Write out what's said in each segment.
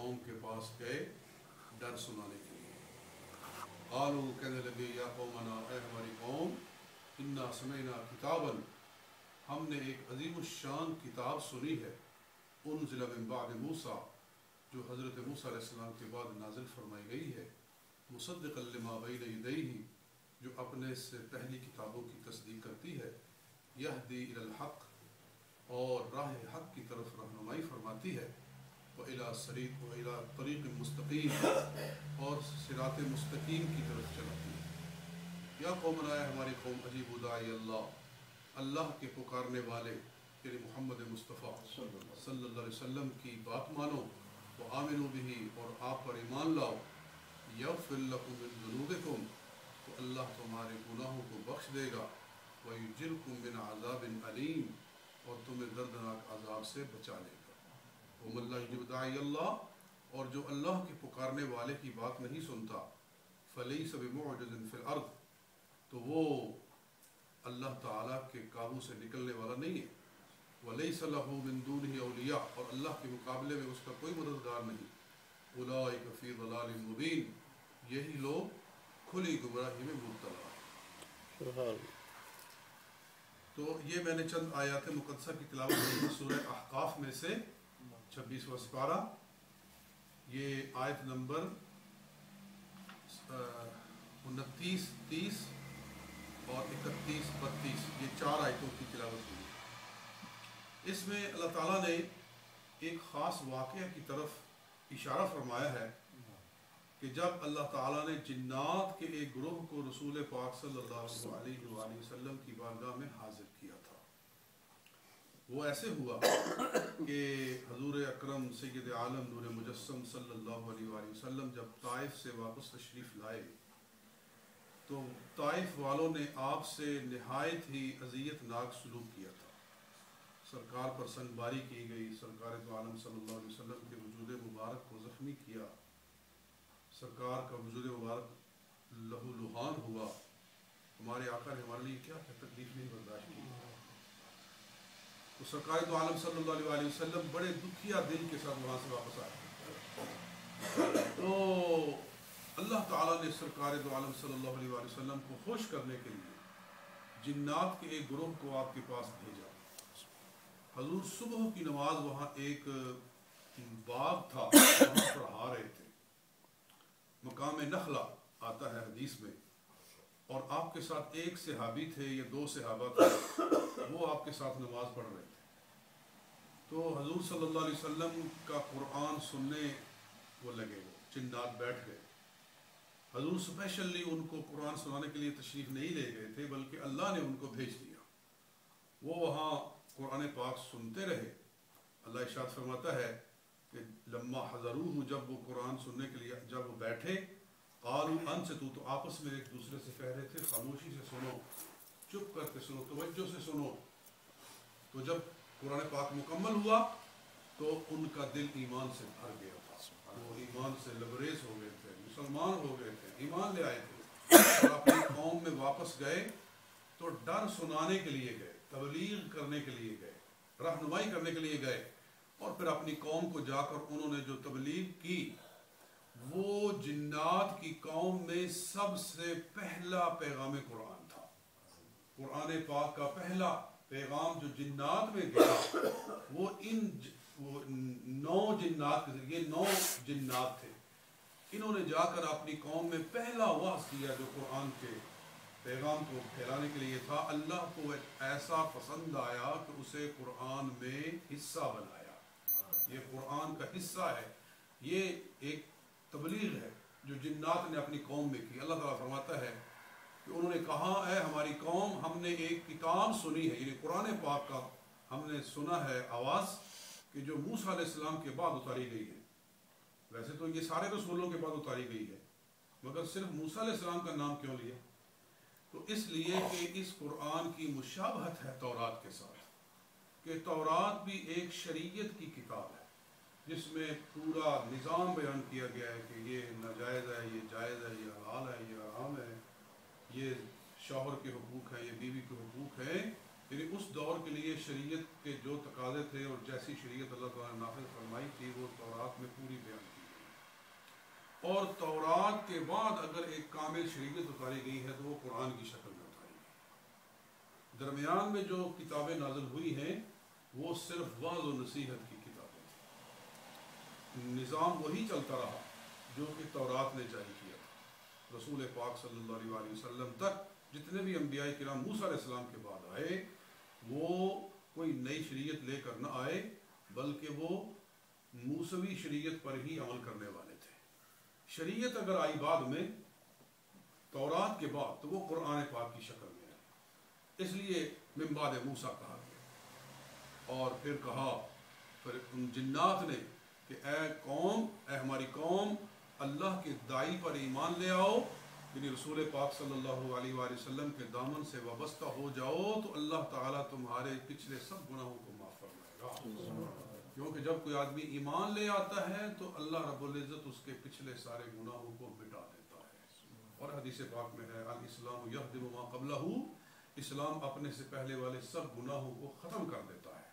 قوم کے پاس گئے ڈر سنانے کے لیے. قالوا کہنے لگے یا قومنا اے ہماری قوم انا سمعنا کتابا ہم نے ایک عظیم الشان کتاب سنی ہے انزل من بعد موسیٰ جو حضرت موسیٰ علیہ السلام کے بعد نازل فرمائی گئی ہے مصدقا لما بین یدیہ جو اپنے سے پہلی کتابوں کی تصدیق کرتی ہے یہدی الی الحق اور راہ حق کی طرف رہنمائی فرماتی ہے وإلی طریق مستقیم اور صراط مستقیم کی طرف چلاتی ہے. یا قومنا اے ہماری قوم اجیبوا داعی اللہ کے پکارنے والے یعنی محمد مصطفیٰ صلی اللہ علیہ وسلم کی بات مانو وآمنوا بہ اور آپ پر ایمان لاؤ یغفر لکم من ذنوبکم تو اللہ تمہارے گناہوں کو بخش دے گا ویجرکم من عذاب علیم اور تمہیں دردناک عذاب سے بچا لے گا. ومن لا یجب داعی اللہ اور جو اللہ کے پکارنے والے کی بات نہیں سنتا فلیس بمعجز فی الارض تو وہ اللہ تعالیٰ کے قابو سے نکلنے والا نہیں ہے. ولیس لہ من دونہ اولیاء اور اللہ کے مقابلے میں اس کا کوئی مددگار نہیں. اولئک فی ضلال مبین یہی لوگ کھلی گمراہی میں مبتلا ہیں. تو یہ میں نے چند آیات مقدسہ کی تلاوت کی سورہ احقاف میں سے 26واں سپارہ یہ آیت نمبر 29 30 اور 31 32 یہ 4 آیتوں کی تلاوت ہوئی. اس میں اللہ تعالیٰ نے ایک خاص واقعہ کی طرف اشارہ فرمایا ہے کہ جب اللہ تعالیٰ نے جنات کے ایک گروہ کو رسول پاک صلی اللہ علیہ وآلہ وسلم کی بارگاہ میں حاضر کیا تھا. وہ ایسے ہوا کہ حضور اکرم سید عالم نور مجسم صلی اللہ علیہ وآلہ وسلم جب طائف سے واپس تشریف لائے تو طائف والوں نے آپ سے نہایت ہی اذیت ناک سلوک کیا تھا. سرکار پر سنگ باری کی گئی, سرکار تو عالم صلی اللہ علیہ وسلم کے وجود مبارک کو زخمی کیا, سرکار کا وجود مبارک لہو لہان ہوا. ہمارے آقا نے ہمارے لیے کیا تکلیف نہیں برداشت کی. تو سرکار تو عالم صلی اللہ علیہ وسلم بڑے دکھیا دل کے ساتھ وہاں سے واپس آئے. تو اللہ تعالیٰ نے سرکار دو عالم صلی اللہ علیہ وسلم کو خوش کرنے کے لیے جنات کے ایک گروہ کو آپ کے پاس بھیجا. حضور صبح کی نماز وہاں ایک باغ تھا وہاں پڑھا رہے تھے. مقام نخلہ آتا ہے حدیث میں, اور آپ کے ساتھ ایک صحابی تھے یا 2 صحابہ تھے وہ آپ کے ساتھ نماز پڑھ رہے تھے. تو حضور صلی اللہ علیہ وسلم کا قرآن سننے وہ لگے, وہ جنات بیٹھ گئے. حضور اسپیشلی ان کو قرآن سنانے کے لیے تشریف نہیں لے گئے تھے بلکہ اللہ نے ان کو بھیج دیا. وہ وہاں قرآن پاک سنتے رہے. اللہ ارشاد فرماتا ہے کہ لما حضروہ جب وہ قرآن سننے کے لیے جب وہ بیٹھے قالوا انصتوا تو آپس میں ایک دوسرے سے کہہ رہے تھے خاموشی سے سنو, چپ کر کے سنو, توجہ سے سنو. تو جب قرآن پاک مکمل ہوا تو ان کا دل ایمان سے بھر گیا تھا. وہ ایمان سے لبریز ہو گئے تھے, مسلمان ہو گئے تھے, ایمان لے آئے تھے اور اپنی قوم میں واپس گئے. تو ڈر سنانے کے لیے گئے, تبلیغ کرنے کے لیے گئے, رہنمائی کرنے کے لیے گئے, اور پھر اپنی قوم کو جا کر انہوں نے جو تبلیغ کی وہ جنات کی قوم میں سب سے پہلا پیغام قرآن تھا. قرآن پاک کا پہلا پیغام جو جنات میں گیا وہ ان 9 جنات کے ذریعے 9 جنات تھے. انہوں نے جا کر اپنی قوم میں پہلا وعظ کیا جو قرآن کے پیغام کو پھیلانے کے لیے تھا. اللہ کو ایسا پسند آیا کہ اسے قرآن میں حصہ بنایا. یہ قرآن کا حصہ ہے, یہ ایک تبلیغ ہے جو جنات نے اپنی قوم میں کی. اللہ تعالیٰ فرماتا ہے کہ انہوں نے کہا اے ہماری قوم ہم نے ایک کتاب سنی ہے, یعنی قرآن پاک کا ہم نے سنا ہے آواز کہ جو موسیٰ علیہ السلام کے بعد اتاری گئی ہے. ویسے تو یہ سارے رسولوں کے بعد اتاری گئی ہے مگر صرف موسیٰ علیہ السلام کا نام کیوں لیا؟ تو اس لیے کہ اس قرآن کی مشابہت ہے تورات کے ساتھ, کہ تورات بھی ایک شریعت کی کتاب ہے جس میں پورا نظام بیان کیا گیا ہے کہ یہ ناجائز ہے, یہ جائز ہے, یہ حلال ہے, یہ حرام ہے, یہ شوہر کے حقوق ہیں, یہ بیوی کے حقوق ہیں. یعنی اس دور کے لیے شریعت کے جو تقاضے تھے اور جیسی شریعت اللہ تعالیٰ نے نافذ فرمائی تھی وہ تورات میں پوری بیان کی گئی، اور تورات کے بعد اگر ایک کامل شریعت اتاری گئی ہے تو وہ قرآن کی شکل میں اتاری گئی۔ درمیان میں جو کتابیں نازل ہوئی ہیں وہ صرف وعظ و نصیحت کی کتابیں تھیں، نظام وہی چلتا رہا جو کہ تورات نے جاری کیا تھا۔ رسول پاک صلی اللہ علیہ وسلم تک جتنے بھی انبیاء کرام موسیٰ علیہ السلام کے بعد آئے وہ کوئی نئی شریعت لے کر نہ آئے، بلکہ وہ موسوی شریعت پر ہی عمل کرنے والے تھے۔ شریعت اگر آئی بعد میں تورات کے بعد تو وہ قرآن پاک کی شکل میں ہے، اس لیے من بعد موسیٰ کہا گیا۔ اور پھر کہا پھر ان جنات نے کہ اے قوم، اے ہماری قوم، اللہ کے داعی پر ایمان لے آؤ، یعنی رسول پاک صلی اللہ علیہ وآلہ وسلم کے دامن سے وابستہ ہو جاؤ تو اللہ تعالیٰ تمہارے پچھلے سب گناہوں کو معاف فرمائے گا۔ کیونکہ جب کوئی آدمی ایمان لے آتا ہے تو اللہ رب العزت اس کے پچھلے سارے گناہوں کو مٹا دیتا ہے، اور حدیث پاک میں ہے الاسلام یہدم ما قبلہ، اسلام اپنے سے پہلے والے سب گناہوں کو ختم کر دیتا ہے۔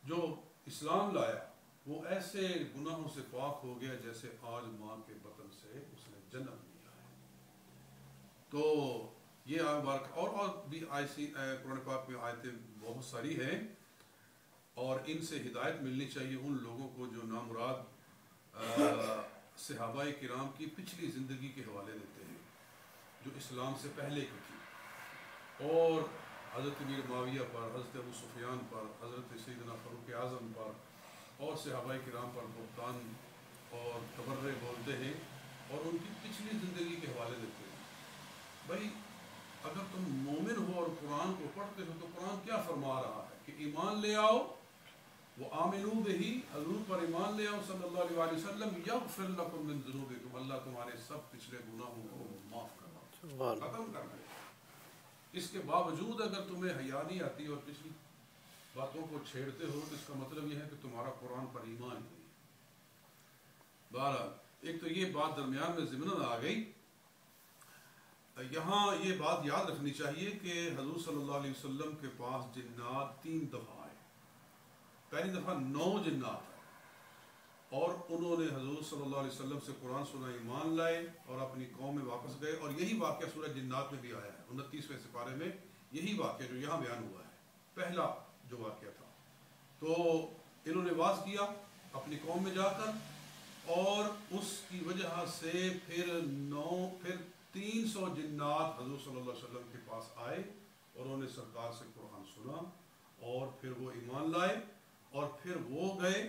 جو اسلام لایا وہ ایسے گناہوں سے پاک ہو گیا جیسے آج ماں کے بطن سے اس نے جنم لیا ہے۔ تو یہ مبارک اور بھی ایسی قرآن پاک میں آیتیں بہت ساری ہیں، اور ان سے ہدایت ملنی چاہیے ان لوگوں کو جو نامراد صحابہ کرام کی پچھلی زندگی کے حوالے دیتے ہیں جو اسلام سے پہلے کی تھی، اور حضرت امیر معاویہ پر، حضرت ابو سفیان پر، حضرت سیدنا فاروق اعظم پر اور صحابہ کرام پر بہتان اور تبرے بولتے ہیں اور ان کی پچھلی زندگی کے حوالے دیتے ہیں۔ بھائی اگر تم مومن ہو اور قرآن کو پڑھتے ہو تو قرآن کیا فرما رہا ہے کہ ایمان لے آؤ، وہ آمنو بہی، حضور پر ایمان لے آؤ صلی اللہ علیہ وآلہ وسلم، یغفر لکم من ذنوبکم، اللہ تمہارے سب پچھلے گناہوں کو معاف کرنا، ختم کر دے۔ اس کے باوجود اگر تمہیں حیا نہیں آتی اور پچھلی باتوں کو چھیڑتے ہو تو اس کا مطلب یہ ہے کہ تمہارا قرآن پر ایمان ہی نہیں۔ بہرحال ایک تو یہ بات درمیان میں ضمناً آ گئی۔ یہاں یہ بات یاد رکھنی چاہیے کہ حضور صلی اللہ علیہ وسلم کے پاس جنات 3 دفعہ آئے۔ پہلی دفعہ 9 جنات آئے اور انہوں نے حضور صلی اللہ علیہ وسلم سے قرآن سنا، ایمان لائے اور اپنی قوم میں واپس گئے، اور یہی واقعہ سورہ جنات میں بھی آیا ہے 29ویں سپارے میں، یہی واقعہ جو یہاں بیان ہوا ہے پہلا جو واقعہ تھا۔ تو انہوں نے واز کیا اپنی قوم میں جا کر، اور اس کی وجہ سے پھر 300 جنات حضور صلی اللہ علیہ وسلم کے پاس آئے اور انہوں نے سرکار سے قرآن سنا، اور پھر وہ ایمان لائے، اور پھر وہ گئے،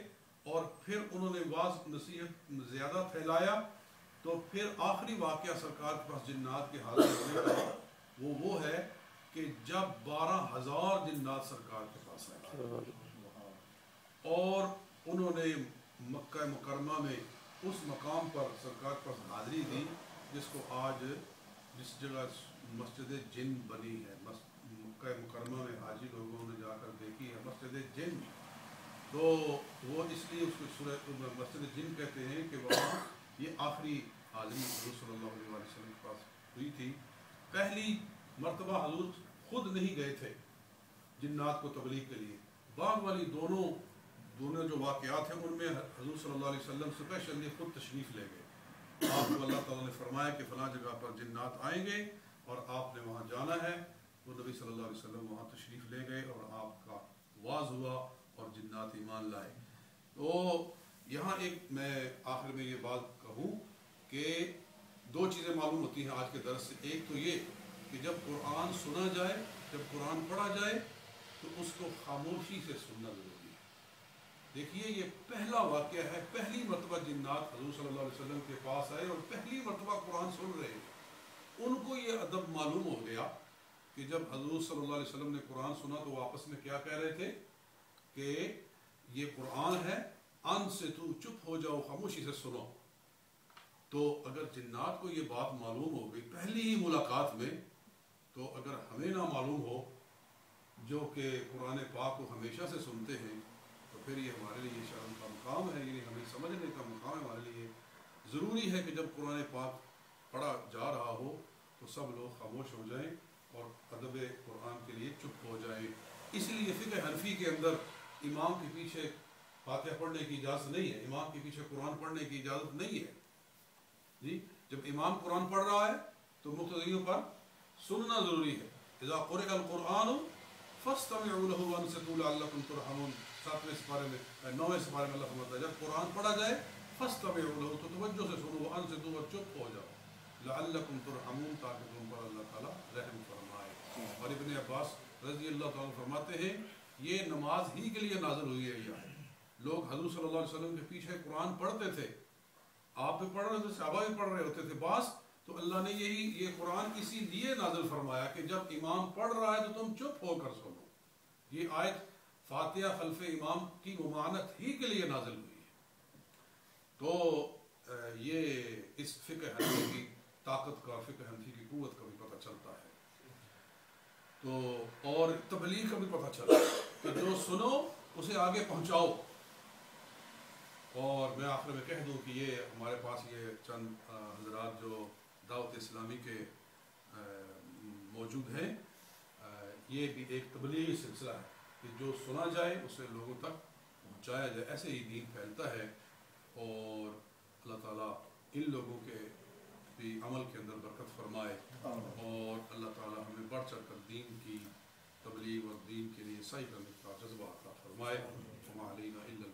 اور پھر انہوں نے واز نصیحت زیادہ پھیلایا۔ تو پھر آخری واقعہ سرکار کے پاس جنات کے حاضر ہونے کا وہ ہے کہ جب 12,000 جنات سرکار کے پاس آئے اور انہوں نے مکہ مکرمہ میں اس مقام پر سرکار پر حاضری دی جس کو آج جس جگہ مسجد جن بنی ہے، مکہ مکرمہ میں حاجی لوگوں نے جا کر دیکھی ہے مسجد جن، تو وہ اس لیے اس کو مسجد جن کہتے ہیں کہ وہاں یہ آخری حاضری حضور صلی اللہ علیہ وسلم کے پاس ہوئی تھی۔ پہلی مرتبہ حضور خود نہیں گئے تھے جنات کو تبلیغ کے لیے، بعد والی دونوں جو واقعات ہیں ان میں حضور صلی اللہ علیہ وسلم اسپیشلی خود تشریف لے گئے۔ آپ کو اللہ تعالیٰ نے فرمایا کہ فلاں جگہ پر جنات آئیں گے اور آپ نے وہاں جانا ہے، وہ نبی صلی اللہ علیہ وسلم وہاں تشریف لے گئے اور آپ کا واز ہوا اور جنات ایمان لائے۔ تو یہاں ایک میں آخر میں یہ بات کہوں کہ 2 چیزیں معلوم ہوتی ہیں آج کے درس سے۔ ایک تو یہ کہ جب قرآن سنا جائے، جب قرآن پڑھا جائے تو اس کو خاموشی سے سننا ضروری ہے۔ دیکھیے یہ پہلا واقعہ ہے، پہلی مرتبہ جنات حضور صلی اللہ علیہ وسلم کے پاس آئے اور پہلی مرتبہ قرآن سن رہے ہیں۔ ان کو یہ ادب معلوم ہو گیا کہ جب حضور صلی اللہ علیہ وسلم نے قرآن سنا تو وہ آپس میں کیا کہہ رہے تھے کہ یہ قرآن ہے، ان سے تو چپ ہو جاؤ، خاموشی سے سنو۔ تو اگر جنات کو یہ بات معلوم ہو گئی پہلی ہی ملاقات میں، تو اگر ہمیں نہ معلوم ہو جو کہ قرآن پاک کو ہمیشہ سے سنتے ہیں، تو پھر یہ ہمارے لیے شرم کا مقام ہے، یعنی ہمیں سمجھنے کا مقام ہے ہمارے لیے۔ ضروری ہے کہ جب قرآن پاک پڑھا جا رہا ہو تو سب لوگ خاموش ہو جائیں اور ادب قرآن کے لیے چپ ہو جائیں. اس لیے فقہ حنفی کے اندر امام کے پیچھے فاتحہ پڑھنے کی اجازت نہیں ہے، امام کے پیچھے قرآن پڑھنے کی اجازت نہیں ہے. جی جب امام قرآن پڑھ رہا ہے تو مقتدیوں پر سننا ضروری ہے. اذا قرئ القرآن فاستمعوا له وانصتوا لعلكم ترحمون. 7ویں سپارے میں 9ویں سپارے میں اللہ فرماتا ہے جب قرآن پڑھا جائے فاستمعوا له تو توجہ سے سنو، وانصتوا اور چپ ہو جاؤ، لعلكم ترحمون تاکہ تم پر اللہ تعالیٰ رحم فرمائے. اور ابن عباس رضی اللہ تعالیٰ فرماتے ہیں یہ نماز ہی کے لیے نازل ہوئی ہے. یہ لوگ حضور صلی اللہ علیہ وسلم کے پیچھے قرآن پڑھتے تھے، آپ بھی پڑھ رہے تھے، صحابہ بھی پڑھ رہے ہوتے تھے بعض، تو اللہ نے یہ قرآن اسی لیے نازل فرمایا کہ جب امام پڑھ رہا ہے تو تم چپ ہو کر سنو. یہ آیت فاتحہ خلف امام کی ممانعت ہی کے لیے نازل ہوئی ہے. تو یہ اس فقہ حنفی کی طاقت کا، فقہ حنفی کی قوت کا بھی پتہ چلتا ہے. تو اور تبلیغ کا بھی پتہ چلتا ہے کہ جو سنو اسے آگے پہنچاؤ. اور میں آخر میں کہہ دوں کہ یہ ہمارے پاس یہ چند حضرات جو دعوت اسلامی کے موجود ہیں، یہ بھی ایک تبلیغی سلسلہ ہے کہ جو سنا جائے اسے لوگوں تک پہنچایا جائے. ایسے ہی دین پھیلتا ہے. اور اللہ تعالیٰ ان لوگوں کے بھی عمل کے اندر برکت فرمائے، اور اللہ تعالیٰ ہمیں بڑھ چڑھ کر دین کی تبلیغ اور دین کے لیے سعی کرنے کا جذبہ عطا فرمائے. وما علینا الا